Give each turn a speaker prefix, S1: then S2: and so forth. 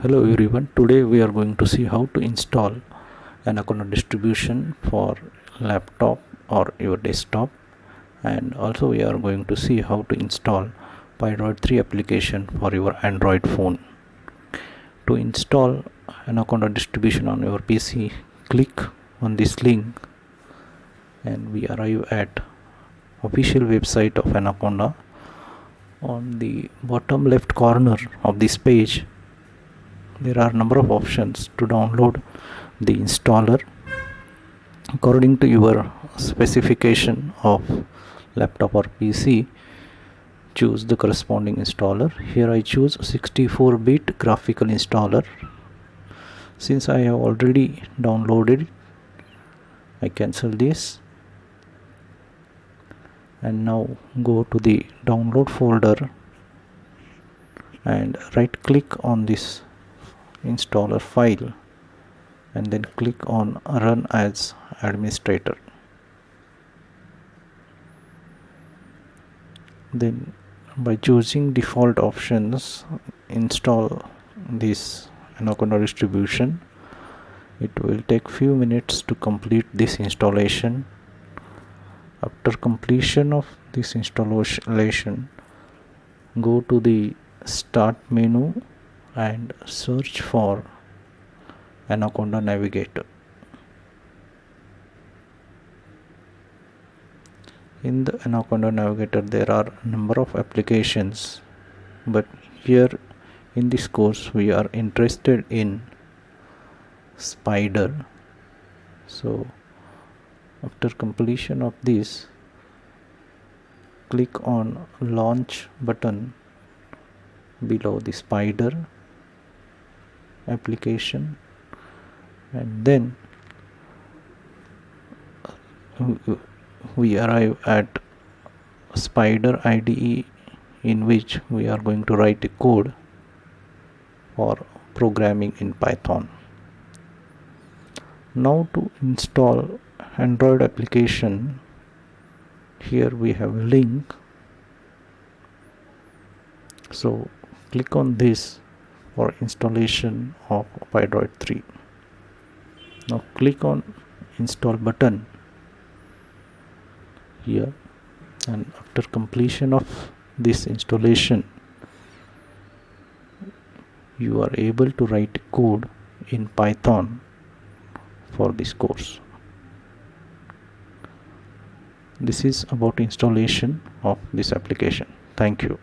S1: Hello everyone, today we are going to see how to install Anaconda distribution for laptop or your desktop, and also we are going to see how to install Spyder 3 application for your Android phone. To install Anaconda distribution on your PC, click on this link and we arrive at official website of Anaconda. On the bottom left corner of this page there are number of options to download the installer according to your specification of laptop or PC. Choose the corresponding installer. Here I choose 64-bit graphical installer. Since I have already downloaded, I cancel this and now go to the download folder and right click on this installer file and then click on run as administrator. Then by choosing default options, install this Anaconda distribution. It will take few minutes to complete this installation. After completion of this installation, go to the start menu and search for Anaconda Navigator. In the Anaconda Navigator there are number of applications, but here in this course we are interested in Spyder. So after completion of this, click on launch button below the Spyder application and then we arrive at Spyder IDE, in which we are going to write a code for programming in Python. Now to install Android application, here we have a link, so click on this for installation of Spyder 3. Now click on install button here, and after completion of this installation you are able to write code in Python for this course. This is about installation of this application. Thank you.